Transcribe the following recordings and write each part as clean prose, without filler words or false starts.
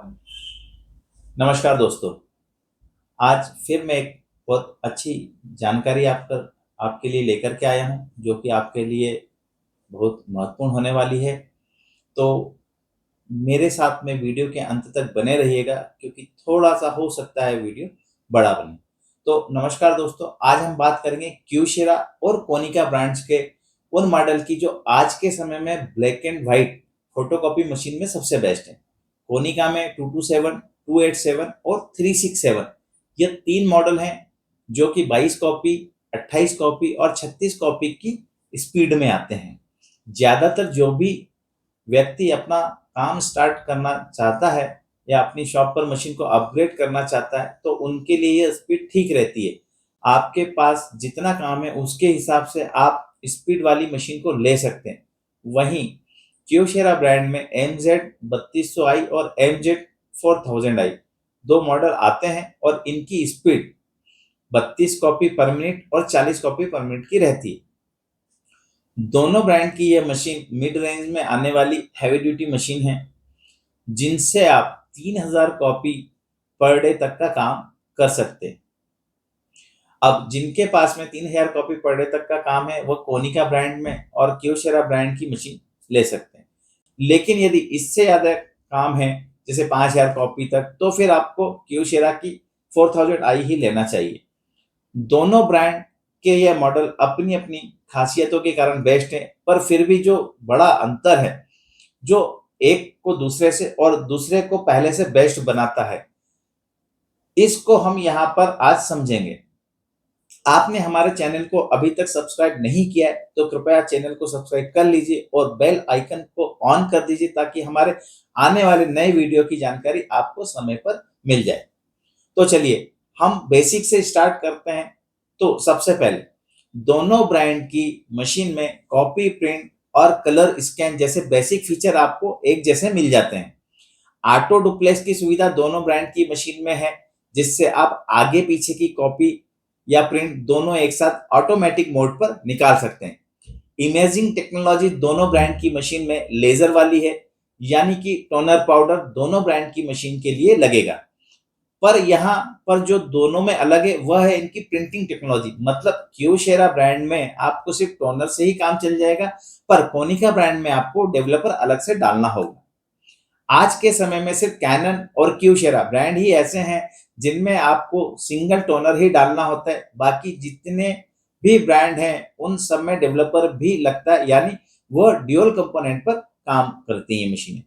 नमस्कार दोस्तों। आज फिर मैं एक बहुत अच्छी जानकारी आपके लिए लेकर के आया हूँ, जो कि आपके लिए बहुत महत्वपूर्ण होने वाली है। तो मेरे साथ में वीडियो के अंत तक बने रहिएगा, क्योंकि थोड़ा-सा हो सकता है वीडियो बड़ा बने। तो नमस्कार दोस्तों, आज हम बात करेंगे क्यूशेरा और कोनिका ब्रांड्स के उन मॉडल की जो आज के समय में black and white photocopy machine में सबसे बेस्ट है। कोनिका में 227, 287 और 367 ये 3 मॉडल हैं, जो कि 22 कॉपी, 28 कॉपी और 36 कॉपी की स्पीड में आते हैं। ज़्यादातर जो भी व्यक्ति अपना काम स्टार्ट करना चाहता है या अपनी शॉप पर मशीन को अपग्रेड करना चाहता है, तो उनके लिए ये स्पीड ठीक रहती है। आपके पास जितना काम है उसके हिसाब से आप स्पीड वाली मशीन को ले सकते हैं। वहीं क्यूशेरा ब्रांड में एमजेड 3200i और एमजेड 4000i 2 मॉडल आते हैं और इनकी स्पीड 32 कॉपी पर मिनट और 40 कॉपी पर मिनट की रहती है। दोनों ब्रांड की यह मशीन मिड रेंज में आने वाली हैवी ड्यूटी मशीन है, जिनसे आप 3000 कॉपी पर डे तक का काम कर सकते हैं। अब जिनके पास में 3000 कॉपी पर डे तक का काम है, वो कोनिका ब्रांड में और क्यूशेरा ब्रांड की मशीन ले सकते हैं। लेकिन यदि इससे ज़्यादा काम है, जैसे 5000 कॉपी तक, तो फिर आपको क्यूशेरा की 4000i ही लेना चाहिए। दोनों ब्रांड के ये मॉडल अपनी अपनी खासियतों के कारण बेस्ट है, पर फिर भी जो बड़ा अंतर है, जो एक को दूसरे से और दूसरे को पहले से बेस्ट बनाता है, इसको हम यहाँ पर आज समझेंगे। आपने हमारे चैनल को अभी तक सब्सक्राइब नहीं किया है, तो कृपया चैनल को सब्सक्राइब कर लीजिए और बेल आइकन को ऑन कर दीजिए, ताकि हमारे आने वाले नए वीडियो की जानकारी आपको समय पर मिल जाए। तो चलिए हम बेसिक से स्टार्ट करते हैं। तो सबसे पहले दोनों ब्रांड की मशीन में कॉपी, प्रिंट और कलर स्कैन जैसे बेसिक फीचर आपको एक जैसे मिल जाते हैं। ऑटो डुप्लेक्स की सुविधा दोनों ब्रांड की मशीन में है, जिससे आप आगे पीछे की कॉपी या प्रिंट दोनों एक साथ ऑटोमेटिक मोड पर निकाल सकते हैं। इमेजिंग टेक्नोलॉजी दोनों ब्रांड की मशीन में लेजर वाली है, यानी कि टोनर पाउडर दोनों ब्रांड की मशीन के लिए लगेगा। पर यहाँ पर जो दोनों में अलग है वह है इनकी प्रिंटिंग टेक्नोलॉजी। मतलब क्यूशेरा ब्रांड में आपको सिर्फ टोनर से ही काम चल जाएगा, पर कोनिका ब्रांड में आपको डेवलपर अलग से डालना होगा। आज के समय में सिर्फ कैनन और क्यूशेरा ब्रांड ही ऐसे हैं जिनमें आपको सिंगल टोनर ही डालना होता है। बाकी जितने भी ब्रांड हैं उन सब में डेवलपर भी लगता है, यानी वह ड्यूअल कंपोनेंट पर काम करती हैं मशीनें।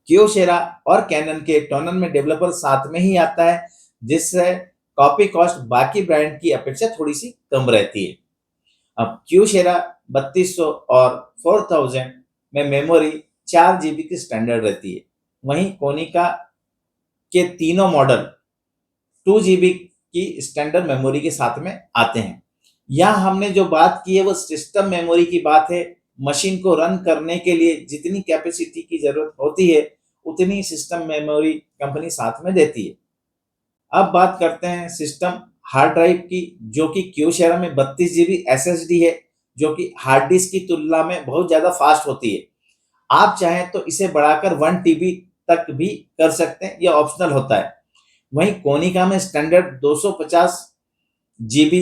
क्यूशेरा और कैनन के टोनर में डेवलपर साथ में ही आता है, जिससे कॉपी कॉस्ट बाकी ब्रांड की अपेक्षा थोड़ी सी कम रहती है। अब क्यूशेरा 3200 और 4000 में मेमोरी 4 GB की स्टैंडर्ड रहती है। वहीं कोनिका के तीनों मॉडल 2 GB की स्टैंडर्ड मेमोरी के साथ में आते हैं। यहाँ हमने जो बात की है वो सिस्टम मेमोरी की बात है। मशीन को रन करने के लिए जितनी कैपेसिटी की जरूरत होती है, उतनी सिस्टम मेमोरी कंपनी साथ में देती है। अब बात करते हैं सिस्टम हार्ड ड्राइव की, जो कि क्यूशेरा में 32 GB SSD है, जो कि हार्ड डिस्क की तुलना में बहुत ज़्यादा फास्ट होती है। आप चाहें तो इसे बढ़ाकर 1 TB तक भी कर सकते हैं, यह ऑप्शनल होता है। वहीं कोनिका में स्टैंडर्ड 250 GB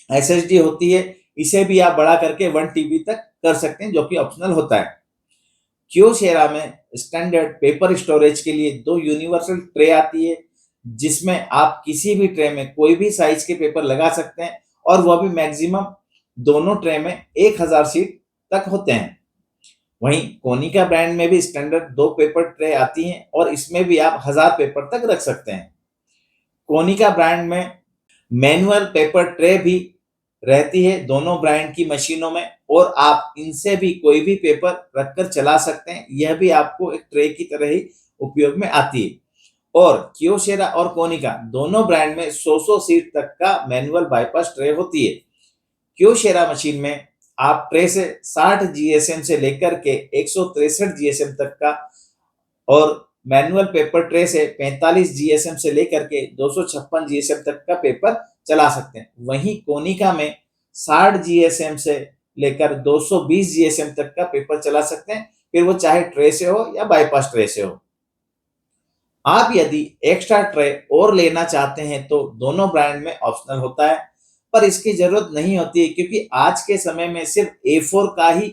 SSD होती है, इसे भी आप बढ़ा करके 1 TB तक कर सकते हैं, जो कि ऑप्शनल होता है। क्यूशेरा में स्टैंडर्ड पेपर स्टोरेज के लिए 2 यूनिवर्सल ट्रे आती है, जिसमें आप किसी भी ट्रे में कोई भी साइज के पेपर लगा सकते हैं, और वह भी मैक्सिमम दोनों ट्रे में 1000 सीट तक होते हैं। वहीं कोनिका ब्रांड में भी स्टैंडर्ड 2 पेपर ट्रे आती हैं, और इसमें भी आप 1000 पेपर तक रख सकते हैं। कोनिका ब्रांड में मैनुअल पेपर ट्रे भी रहती है दोनों ब्रांड की मशीनों में, और आप इनसे भी कोई भी पेपर रखकर चला सकते हैं। यह भी आपको एक ट्रे की तरह ही उपयोग में आती है। और क्यूशेरा और कोनिका दोनों ब्रांड में 100 सीट तक का मैनुअल बाईपास ट्रे होती है। क्यूशेरा मशीन में आप ट्रे से 60 GSM से लेकर के 163 GSM तक का, और मैनुअल पेपर ट्रे से 45 GSM से लेकर के 256 GSM तक का पेपर चला सकते हैं। वहीं कोनिका में 60 GSM से लेकर 220 GSM तक का पेपर चला सकते हैं, फिर वो चाहे ट्रे से हो या बाईपास ट्रे से हो। आप यदि एक्स्ट्रा ट्रे और लेना चाहते हैं तो दोनों ब्रांड में ऑप्शनल होता है, पर इसकी जरूरत नहीं होती है क्योंकि आज के समय में सिर्फ A4 का ही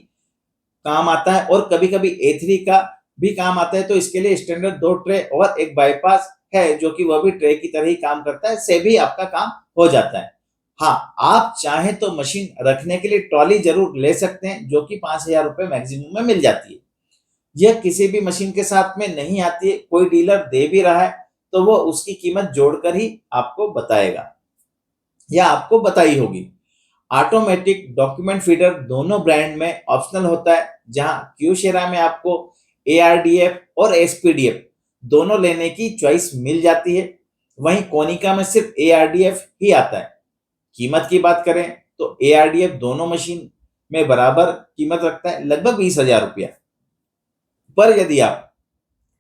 काम आता है और कभी-कभी A3 का भी काम आता है। तो इसके लिए स्टैंडर्ड 2 ट्रे और एक बाईपास है जो कि वह भी ट्रे की तरह ही काम करता है, से भी आपका काम हो जाता है। हाँ, आप चाहें तो मशीन रखने के लिए ट्रॉली जरूर ले सकते हैं जो कि 5,000 रुपए मैक्सिमम में मिल जाती है। यह किसी भी मशीन के साथ में नहीं आती है, कोई डीलर दे भी रहा है तो वो उसकी कीमत जोड़कर ही आपको बताएगा या आपको बताई होगी। ऑटोमेटिक डॉक्यूमेंट फीडर दोनों ब्रांड में ऑप्शनल होता है, जहां क्यूशेरा में आपको ARDF और SPDF दोनों लेने की चॉइस मिल जाती है, वहीं कोनिका में सिर्फ ARDF ही आता है। कीमत की बात करें तो ARDF दोनों मशीन में बराबर कीमत रखता है, लगभग 20,000 रुपया। पर यदि आप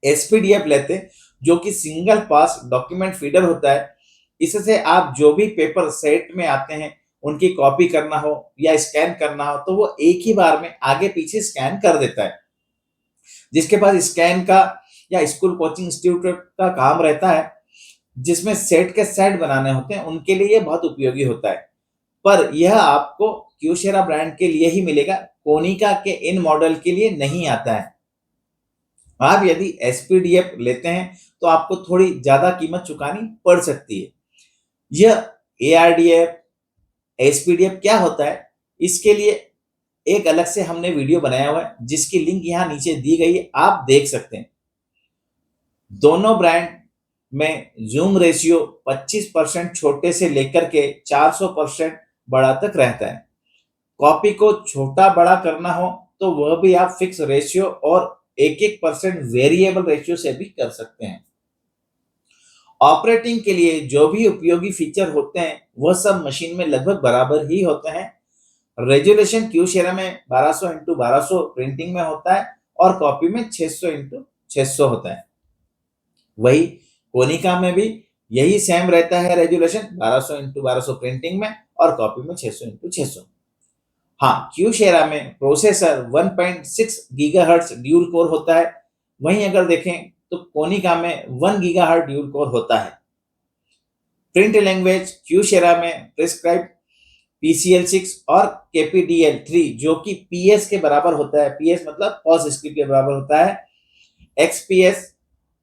SPDF लेते जो कि सिंगल पास डॉक्यूमेंट फीडर होता है, इससे आप जो भी पेपर सेट में आते हैं उनकी कॉपी करना हो या स्कैन करना हो तो वो एक ही बार में आगे पीछे स्कैन कर देता है। जिसके पास स्कैन का या स्कूल कोचिंग इंस्टीट्यूट का काम रहता है जिसमें सेट के सेट बनाने होते हैं, उनके लिए ये बहुत उपयोगी होता है। पर यह आपको क्यूशेरा ब्रांड के लिए ही मिलेगा, कोनिका के इन मॉडल के लिए नहीं आता है। आप यदि SPDF लेते हैं तो आपको थोड़ी ज्यादा कीमत चुकानी पड़ सकती है। यह ARDF SPDF क्या होता है, इसके लिए एक अलग से हमने वीडियो बनाया हुआ है जिसकी लिंक यहाँ नीचे दी गई है, आप देख सकते हैं। दोनों ब्रांड में जूम रेशियो 25% छोटे से लेकर के 400% बड़ा तक रहता है। कॉपी को छोटा बड़ा करना हो तो वह भी आप फिक्स रेशियो और 1-1% वेरिएबल रेशियो से भी कर सकते हैं। ऑपरेटिंग के लिए जो भी उपयोगी फीचर होते हैं वह सब मशीन में लगभग बराबर ही होते हैं। रेजोल्यूशन क्यूशेरा में 1200x1200 प्रिंटिंग में होता है और कॉपी में 600x600 होता है। वही कोनिका में भी यही सेम रहता है, रेजोल्यूशन 1200x1200 प्रिंटिंग में और कॉपी में 600x600। हाँ, क्यूशेरा में प्रोसेसर 1.6 गीगाहर्ट्ज ड्यूल कोर होता है, वहीं अगर देखें तो कोनिका में 1 गीगाहर्ट्ज ड्यूल कोर होता है। प्रिंट लैंग्वेज क्यूशेरा में प्रिस्क्राइब PCL6 और KPDL3 जो कि PS के बराबर होता है, PS मतलब पॉज स्क्रिप्ट के बराबर होता है, XPS,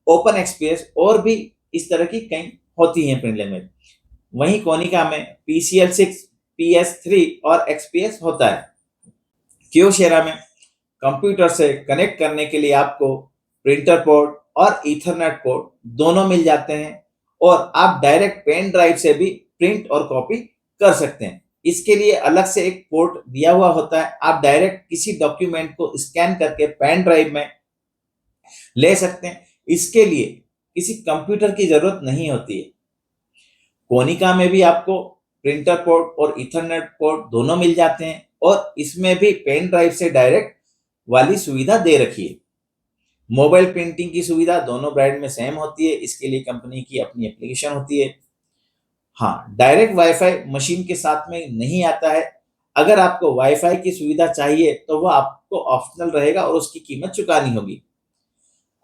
ओपन XPS और भी इस तरह की कई होती हैं प्रिंट लैंग्वेज। वहीं कोनिका में PCL6, PS3 और XPS होता है। क्यूशेरा में कंप्यूटर से कनेक्ट करने के लिए आपको प्रिंटर पोर्ट और ईथरनेट पोर्ट दोनों मिल जाते हैं और आप डायरेक्ट पेन ड्राइव से भी प्रिंट और कॉपी कर सकते हैं। इसके लिए अलग से एक पोर्ट दिया हुआ होता है, आप डायरेक्ट किसी डॉक्यूमेंट को स्कैन करके पेन ड्राइव में ले सकते हैं। इसके लिए किसी कंप्यूटर की जरूरत नहीं होती है। कोनिका में भी आपको प्रिंटर पोर्ट और ईथरनेट पोर्ट दोनों मिल जाते हैं और इसमें भी पेन ड्राइव से डायरेक्ट वाली सुविधा दे रखी है। मोबाइल प्रिंटिंग की सुविधा दोनों ब्रांड में सेम होती है, इसके लिए कंपनी की अपनी एप्लीकेशन होती है। हाँ, डायरेक्ट वाईफाई मशीन के साथ में नहीं आता है। अगर आपको वाईफाई की सुविधा चाहिए तो वह आपको ऑप्शनल रहेगा और उसकी कीमत चुकानी होगी।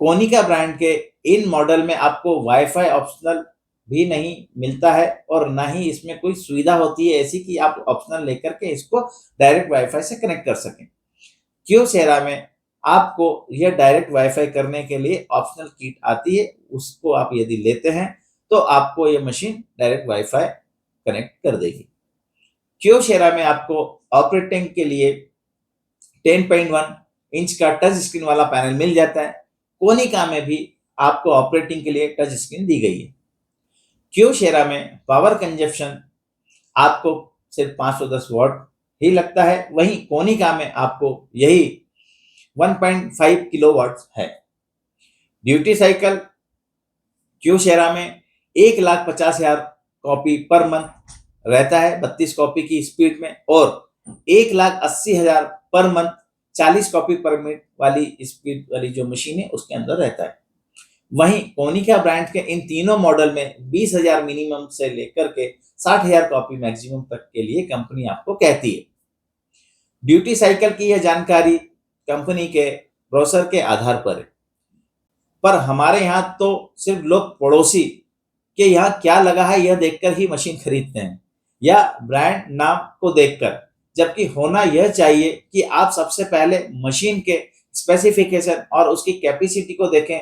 कोनिका ब्रांड के इन मॉडल में आपको वाईफाई ऑप्शनल भी नहीं मिलता है और ना ही इसमें कोई सुविधा होती है ऐसी कि आप ऑप्शनल लेकर के इसको डायरेक्ट वाईफाई से कनेक्ट कर सकें। क्यूशेरा में आपको यह डायरेक्ट वाईफाई करने के लिए ऑप्शनल किट आती है, उसको आप यदि लेते हैं तो आपको यह मशीन डायरेक्ट वाईफाई कनेक्ट कर देगी। क्यूशेरा में आपको ऑपरेटिंग के लिए 10.1 इंच का टच स्क्रीन वाला पैनल मिल जाता है। कोनिका में भी आपको ऑपरेटिंग के लिए टच स्क्रीन दी गई है। क्यूशेरा में पावर कंजप्शन आपको सिर्फ 510 वॉट ही लगता है, वहीं कोनिका में आपको यही 1.5 किलोवाट है। ड्यूटी साइकिल क्यूशेरा में 1,50,000 कॉपी पर मंथ रहता है 32 कॉपी की स्पीड में और 1,80,000 पर मंथ 40 कॉपी पर मिनट वाली स्पीड वाली जो मशीन है उसके अंदर रहता है। वहीं कोनिका ब्रांड के इन तीनों मॉडल में 20,000 मिनिमम से लेकर के 60,000 कॉपी मैक्सिमम तक के लिए कंपनी आपको कहती है। ड्यूटी साइकिल की यह जानकारी कंपनी के ब्रोशर के आधार पर है। पर हमारे यहाँ तो सिर्फ लोग पड़ोसी के यहाँ क्या लगा है यह देखकर ही मशीन खरीदते हैं, या ब्रांड नाम को देखकर। जबकि होना यह चाहिए कि आप सबसे पहले मशीन के स्पेसिफिकेशन और उसकी कैपेसिटी को देखें,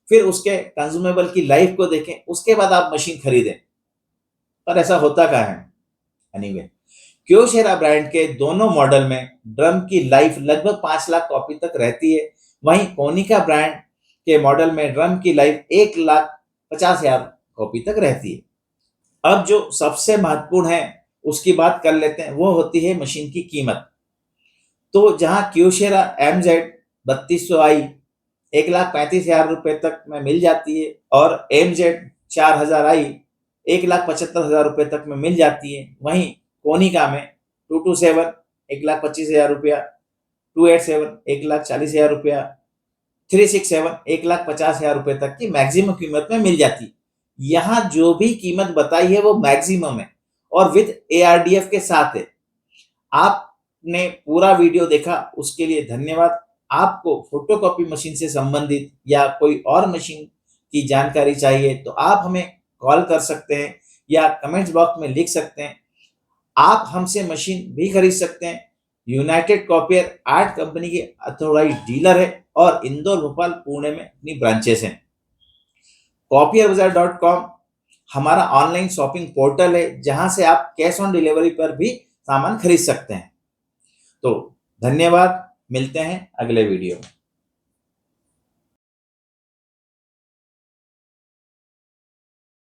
फिर उसके कंज्यूमेबल की लाइफ को देखें, उसके बाद आप मशीन खरीदें। पर ऐसा होता क्या है? एनीवे, क्योशेरा ब्रांड के दोनों मॉडल में ड्रम की लाइफ लगभग 5 लाख कॉपी तक रहती है। वहीं कोनिका ब्रांड के मॉडल में ड्रम की लाइफ 1,50,000 कॉपी तक रहती है। अब जो सबसे महत्वपूर्ण है उसकी बात कर लेते हैं, वो होती है मशीन की कीमत। तो जहां क्योशेरा MZ 3200i 1,35,000 तक में मिल जाती है और MZ 4000i 1,75,000 तक में मिल जाती है, वहीं कोनिका में 227 1,25,000, 287 1,40,000, 367 1,50,000 तक की मैक्सिमम कीमत में मिल जाती है। यहाँ जो भी कीमत बताई है वो मैक्सिमम है और विद ARDF के साथ है। आपने पूरा वीडियो देखा उसके लिए धन्यवाद। आपको फोटोकॉपी मशीन से संबंधित या कोई और मशीन की जानकारी चाहिए तो आप हमें कॉल कर सकते हैं या कमेंट्स बॉक्स में लिख सकते हैं। आप हमसे मशीन भी खरीद सकते हैं। यूनाइटेड कॉपियर आर्ट कंपनी की अथॉराइज्ड डीलर है और इंदौर, भोपाल, पुणे में अपनी ब्रांचेस हैं। copierbazaar.com हमारा ऑनलाइन शॉपिंग पोर्टल है जहां से आप कैश ऑन डिलीवरी पर भी सामान खरीद सकते हैं। तो धन्यवाद, मिलते हैं अगले वीडियो में।